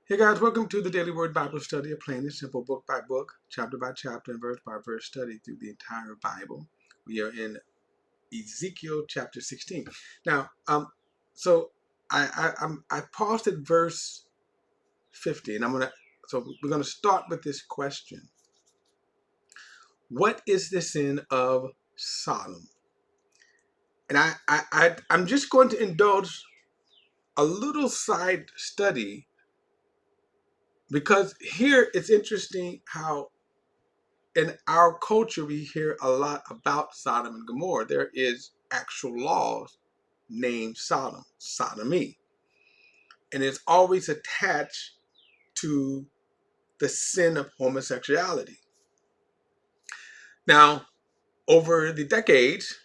Hey guys, welcome to the Daily Word Bible Study, a plain and simple book by book, chapter by chapter, and verse by verse study through the entire Bible. We are in Ezekiel chapter 16. Now, so I paused at verse 50, and we're gonna start with this question: what is the sin of Sodom? And I'm just going to indulge a little side study because here it's interesting how in our culture, we hear a lot about Sodom and Gomorrah. There is actual laws named Sodom, sodomy, and it's always attached to the sin of homosexuality. Now, over the decades,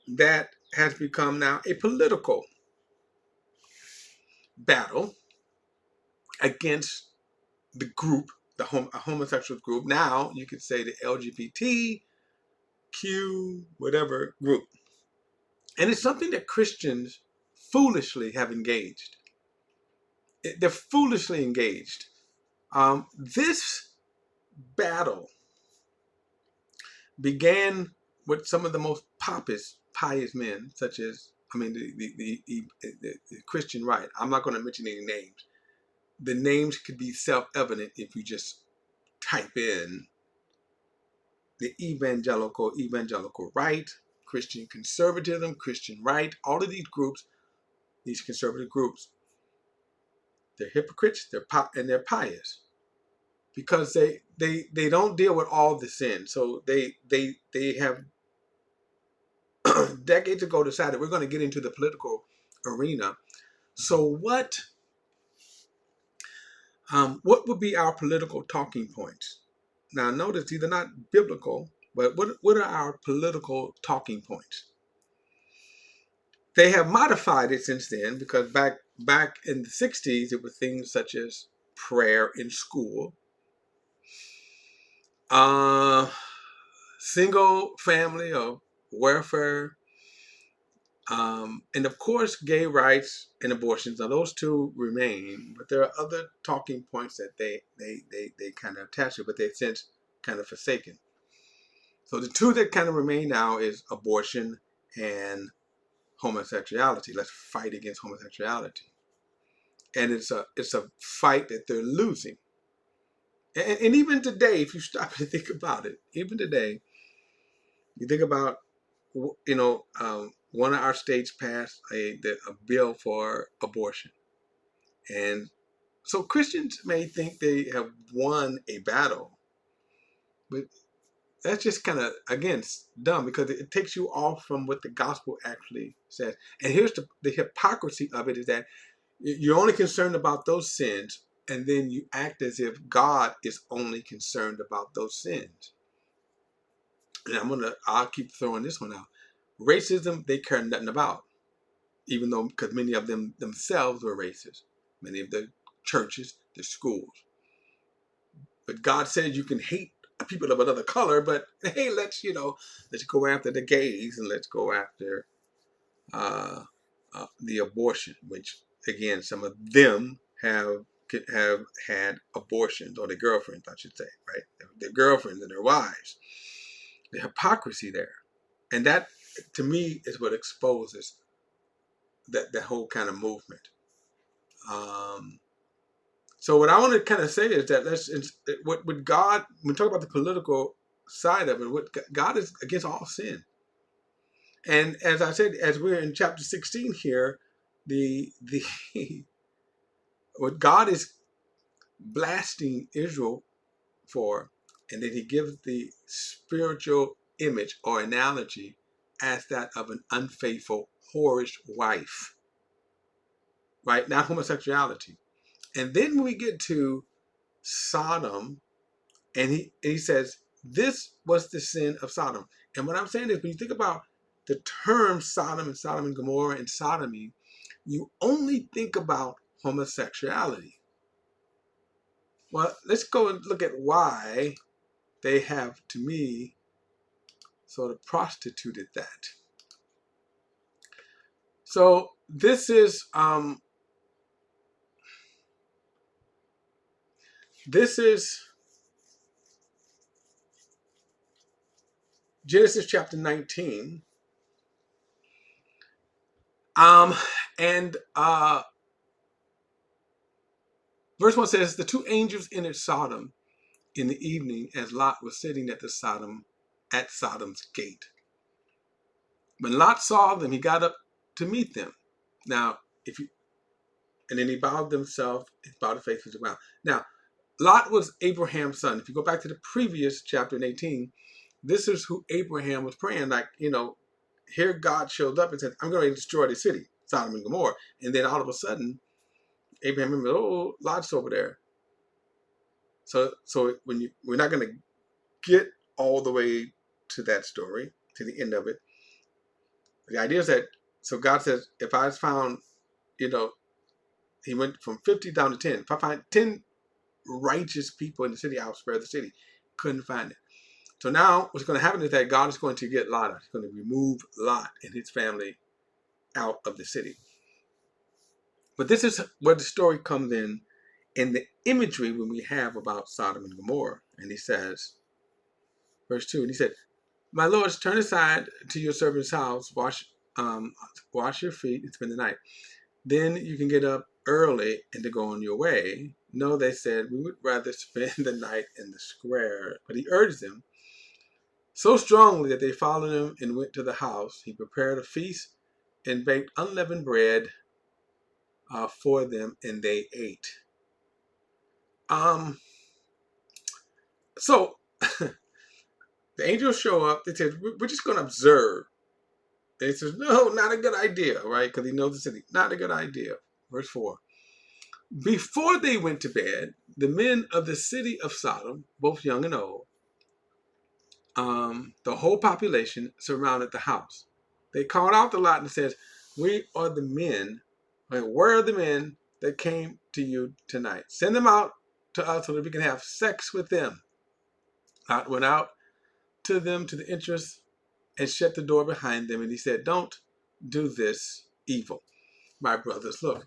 that has become now a political battle against the group, a homosexual group. Now, you could say the LGBTQ, whatever group. And it's something that Christians foolishly have engaged. They're foolishly engaged. This battle began with some of the most pious men, such as, the Christian right. I'm not going to mention any names. The names could be self-evident if you just type in the evangelical right, Christian conservatism, Christian right, all of these groups, these conservative groups, they're hypocrites, they're pious. Because they don't deal with all the sin. So they have decades ago decided we're going to get into the political arena. So what would be our political talking points? Now notice these are not biblical, but what are our political talking points? They have modified it since then because back in the 60s it was things such as prayer in school, single family or welfare, and of course, gay rights and abortions. Now, those two remain, but there are other talking points that they kind of attach to, but they've since kind of forsaken. So the two that kind of remain now is abortion and homosexuality. Let's fight against homosexuality, and it's a fight that they're losing. And even today, if you stop and think about it, even today, you think about one of our states passed a bill for abortion. And so Christians may think they have won a battle, but that's just kind of, again, dumb because it takes you off from what the gospel actually says. And here's the hypocrisy of it is that you're only concerned about those sins, and then you act as if God is only concerned about those sins. And I'll keep throwing this one out. Racism, they care nothing about, even though, because many of them themselves were racist. Many of the churches, the schools. But God says you can hate people of another color, but hey, let's go after the gays and let's go after the abortion, which again, some of them have had abortions, or their girlfriends, I should say, right? Their girlfriends and their wives. The hypocrisy there, and that to me is what exposes that whole kind of movement. So what I want to kind of say is that what God, when we talk about the political side of it, what God is against all sin. And as I said, as we're in chapter 16 here, the what God is blasting Israel for, and then he gives the spiritual image or analogy as that of an unfaithful, whorish wife, right? Not homosexuality. And then we get to Sodom, and he says, this was the sin of Sodom. And what I'm saying is, when you think about the term Sodom and Gomorrah and sodomy, you only think about homosexuality. Well, let's go and look at why they have, to me, sort of prostituted that. So this is This is Genesis chapter 19. And verse 1 says, the two angels entered Sodom in the evening as Lot was sitting at Sodom's gate. When Lot saw them, he got up to meet them. Now, and then he bowed his face to the ground. Now, Lot was Abraham's son. If you go back to the previous chapter in 18, this is who Abraham was praying. Like, here God showed up and said, I'm going to destroy the city, Sodom and Gomorrah. And then all of a sudden, Abraham remembered, oh, Lot's over there. So we're not going to get all the way to that story, to the end of it. The idea is that, so God says, if I found, he went from 50 down to 10. If I find 10 righteous people in the city, I'll spare the city. Couldn't find it. So now what's going to happen is that God is going to get Lot out. He's going to remove Lot and his family out of the city. But this is where the story comes in the imagery when we have about Sodom and Gomorrah. And he says, verse 2, and he said, my lords, turn aside to your servant's house, wash your feet, and spend the night. Then you can get up early and to go on your way. No, they said, we would rather spend the night in the square. But he urged them so strongly that they followed him and went to the house. He prepared a feast and baked unleavened bread for them, and they ate. So the angels show up. They said, we're just going to observe. And he says, no, not a good idea, right? Because he knows the city. Not a good idea. Verse 4. Before they went to bed, the men of the city of Sodom, both young and old, the whole population surrounded the house. They called out to Lot and says, we are the men. Where are the men that came to you tonight? Send them out to us so that we can have sex with them. Lot went out to them to the entrance and shut the door behind them. And he said, don't do this evil. My brothers, look,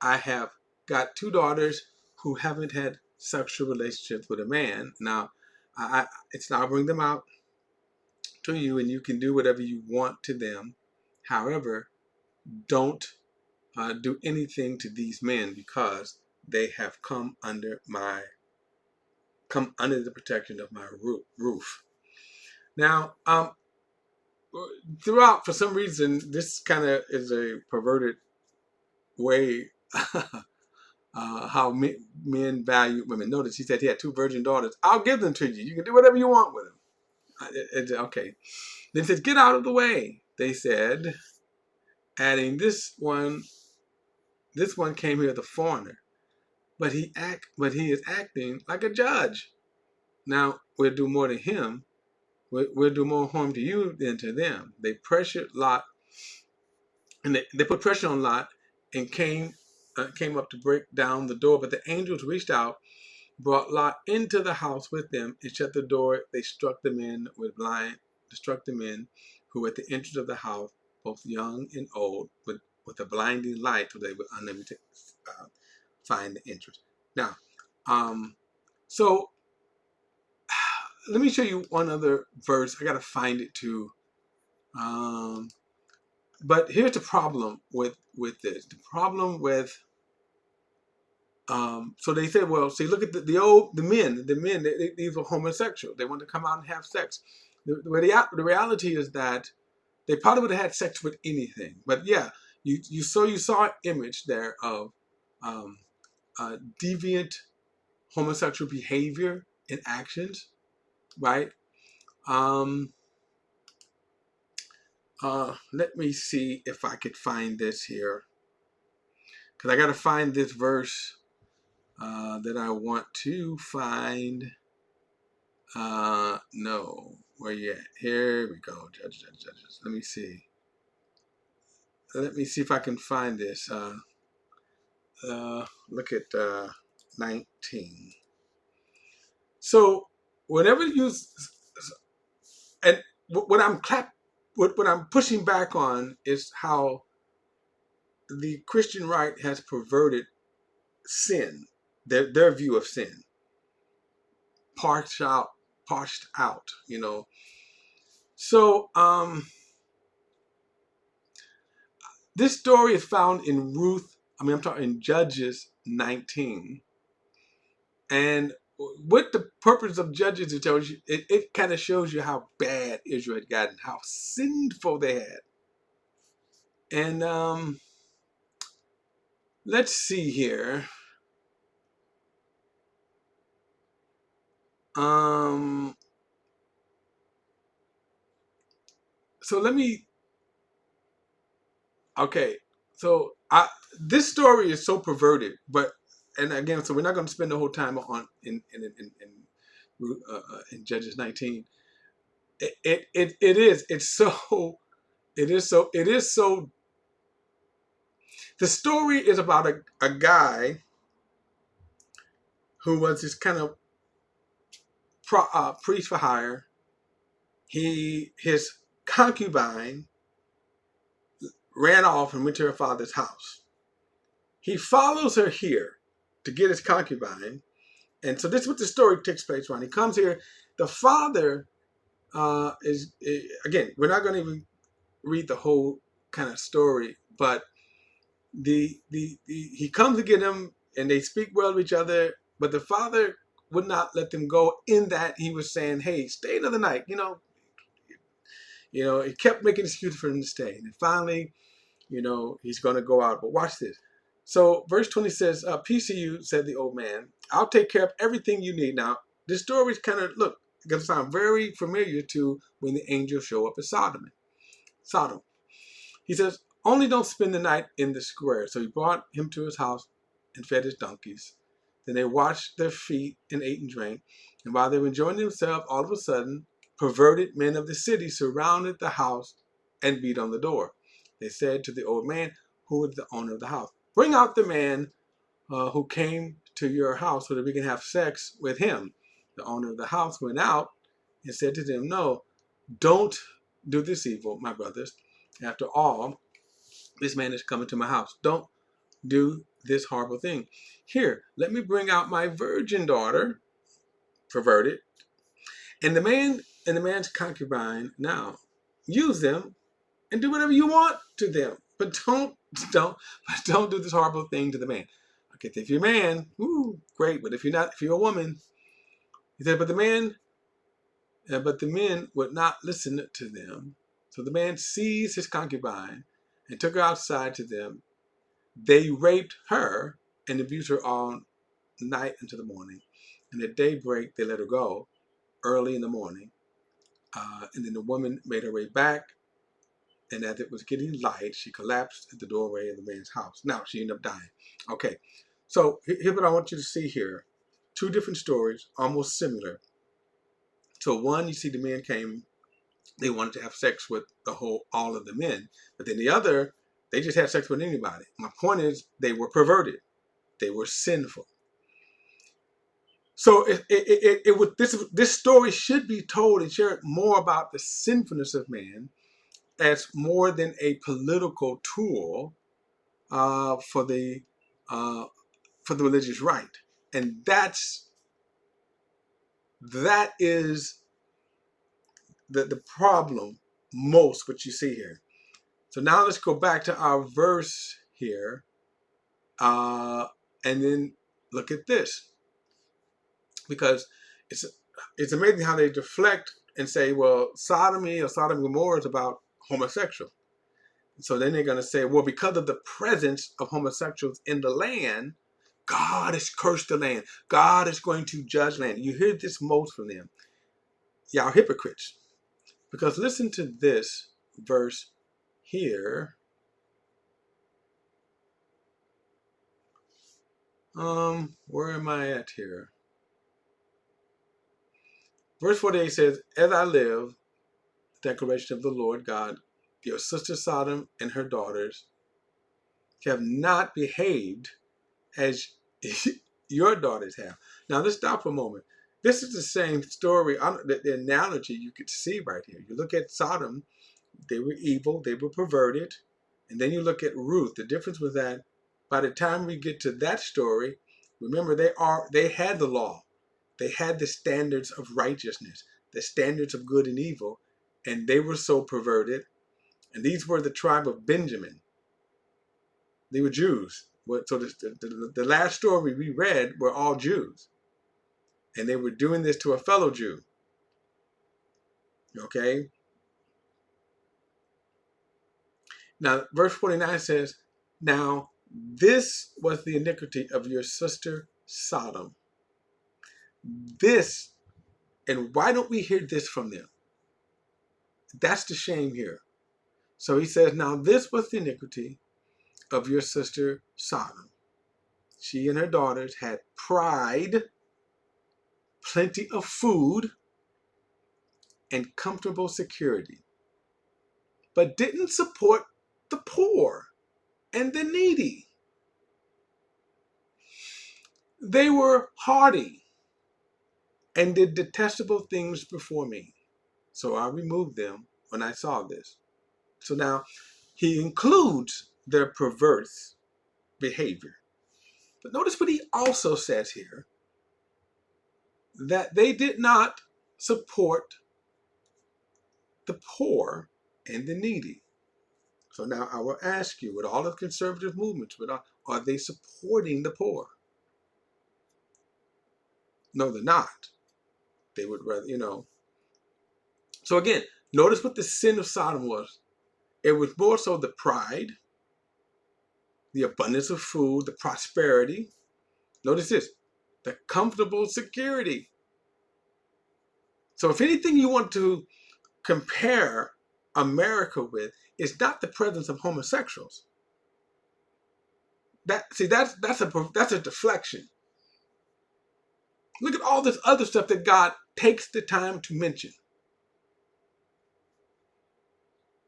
I have got 2 daughters who haven't had sexual relationships with a man. Now, I'll bring them out to you, and you can do whatever you want to them. However, don't do anything to these men, because they have come under the protection of my roof. Now, throughout, for some reason, this kind of is a perverted way how men value women. Notice he said he had 2 virgin daughters. I'll give them to you. You can do whatever you want with them. Okay. Then he says, get out of the way, they said, adding, this one came here as a foreigner, but he is acting like a judge. Now we'll do more to him. We'll do more harm to you than to them. They pressured Lot, and they put pressure on Lot, and came up to break down the door. But the angels reached out, brought Lot into the house with them, and shut the door. They struck the men who were at the entrance of the house, both young and old, with a blinding light, so they were unable to find the entrance. Now, so let me show you one other verse. I got to find it too. But here's the problem with this. The problem with so they said, well, see, look at the men. These were homosexual. They wanted to come out and have sex. The reality is that they probably would have had sex with anything. But yeah, you saw an image there of deviant homosexual behavior and actions, right? Let me see if I could find this here, because I got to find this verse that I want to find. No, where you at? Here we go. Judges. Let me see. Let me see if I can find this. Look at 19. So whenever you and what I'm pushing back on is how the Christian right has perverted sin, their view of sin. parched out, you know. So this story is found in I'm talking in Judges 19. And what the purpose of Judges, it tells you, it kind of shows you how bad Israel had gotten, how sinful they had. And let's see here. So let me. Okay, so this story is so perverted, and again, so we're not going to spend the whole time on in Judges 19. It's so it is so. The story is about a guy who was this kind of priest for hire. His concubine ran off and went to her father's house. He follows her here to get his concubine. And so this is what the story takes place around. He comes here. The father again, we're not going to even read the whole kind of story, but he comes to get him, and they speak well to each other, but the father would not let them go. In that he was saying, hey, stay another night. He kept making excuses for him to stay. And finally, he's going to go out. But watch this. So verse 20 says, peace to you, said the old man. I'll take care of everything you need. Now, this story is kind of, it's going to sound very familiar to when the angels show up at Sodom. He says, only don't spend the night in the square. So he brought him to his house and fed his donkeys. Then they washed their feet and ate and drank. And while they were enjoying themselves, all of a sudden, perverted men of the city surrounded the house and beat on the door. They said to the old man, who was the owner of the house, bring out the man who came to your house so that we can have sex with him. The owner of the house went out and said to them, no, don't do this evil, my brothers. After all, this man is coming to my house. Don't do this horrible thing. Here, let me bring out my virgin daughter, perverted, and the man's concubine. Now, use them and do whatever you want to them, but don't do this horrible thing to the man. Okay, if you're a man, great, but if you're a woman, he said, but the men would not listen to them. So the man seized his concubine and took her outside to them. They raped her and abused her all night into the morning. And at daybreak, they let her go early in the morning. And then the woman made her way back. And as it was getting light, she collapsed at the doorway of the man's house. Now, she ended up dying. Okay, so here's what I want you to see here. Two different stories, almost similar. So one, you see the men came, they wanted to have sex with all of the men. But then the other, they just had sex with anybody. My point is, they were perverted. They were sinful. So this story should be told and shared more about the sinfulness of man as more than a political tool for the religious right, and that is the problem most what you see here. So now let's go back to our verse here, and then look at this, because it's amazing how they deflect and say, well, sodomy or Sodom and Gomorrah is about homosexual. So then they're going to say, well, because of the presence of homosexuals in the land, God has cursed the land. God is going to judge the land. You hear this most from them. Y'all hypocrites. Because listen to this verse here. Where am I at here? Verse 48 says, as I live, declaration of the Lord God, your sister Sodom and her daughters have not behaved as your daughters have. Now let's stop for a moment. This is the same story, the analogy you could see right here. You look at Sodom, they were evil, they were perverted. And then you look at Ruth. The difference was that by the time we get to that story, remember they had the law. They had the standards of righteousness, the standards of good and evil, and they were so perverted. And these were the tribe of Benjamin. They were Jews. So the last story we read were all Jews. And they were doing this to a fellow Jew. Okay? Now, verse 49 says, now this was the iniquity of your sister Sodom. This, and why don't we hear this from them? That's the shame here. So he says, now this was the iniquity of your sister Sodom. She and her daughters had pride, plenty of food, and comfortable security, but didn't support the poor and the needy. They were haughty and did detestable things before me. So I removed them when I saw this. So now he includes their perverse behavior. But notice what he also says here, that they did not support the poor and the needy. So now I will ask you, with all of conservative movements, are they supporting the poor? No, they're not. They would rather, So again, notice what the sin of Sodom was. It was more so the pride, the abundance of food, the prosperity. Notice this, the comfortable security. So if anything you want to compare America with, it's not the presence of homosexuals. That's a deflection. Look at all this other stuff that God takes the time to mention,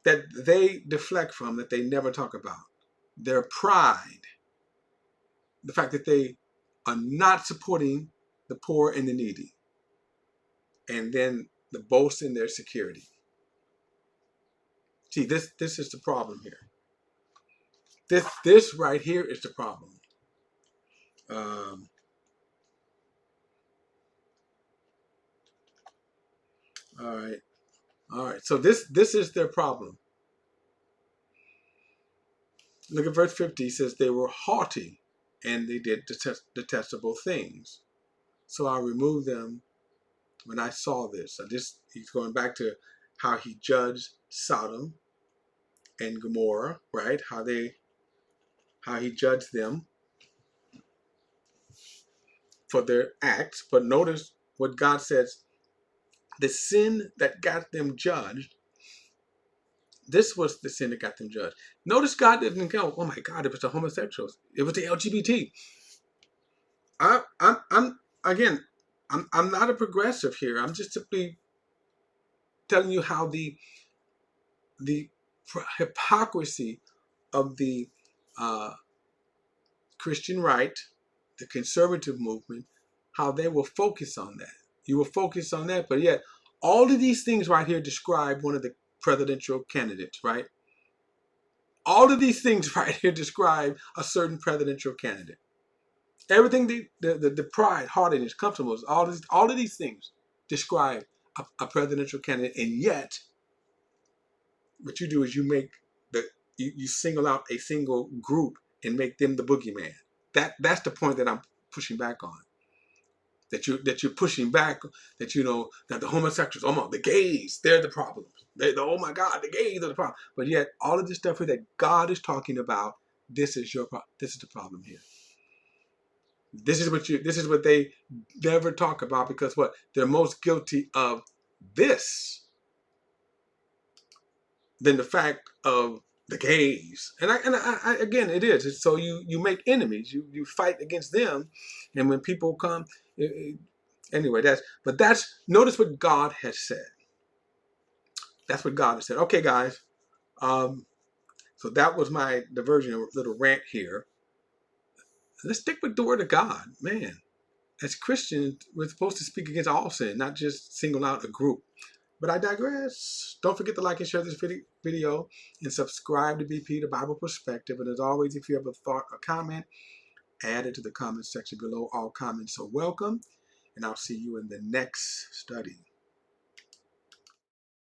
that they deflect from, that they never talk about. Their pride, the fact that they are not supporting the poor and the needy, and then the boast in their security. See, this is the problem here. This right here is the problem. All right. So this is their problem. Look at verse 50. He says they were haughty and they did detestable things. So I removed them when I saw this. So he's going back to how he judged Sodom and Gomorrah, right? How he judged them for their acts. But notice what God says, the sin that got them judged, this was the sin that got them judged. Notice God didn't go, oh my God, it was the homosexuals. It was the LGBT. I'm not a progressive here. I'm just simply telling you how the hypocrisy of the Christian right, the conservative movement, how they will focus on that. You will focus on that, but yet all of these things right here describe one of the presidential candidates, right? All of these things right here describe a certain presidential candidate. Everything, the pride, haughtiness, comfortableness, all of these things describe a presidential candidate, and yet what you do is you single out a single group and make them the boogeyman. That's the point that I'm pushing back on. That you're pushing back, that that the homosexuals, the gays, they're the problem. Oh my God, the gays are the problem. But yet all of this stuff here that God is talking about, this is the problem here. This is what they never talk about, because what? They're most guilty of this than the fact of the gays. And I again, it is. So you make enemies. You fight against them, and when people come, anyway, notice what God has said. That's what God has said. Okay, guys. So that was my diversion, a little rant here. Let's stick with the word of God, man. As Christians, we're supposed to speak against all sin, not just single out a group. But I digress. Don't forget to like and share this video and subscribe to BP, the Bible Perspective. And as always, if you have a thought or comment, add it to the comment section below. All comments are welcome. and I'll see you in the next study.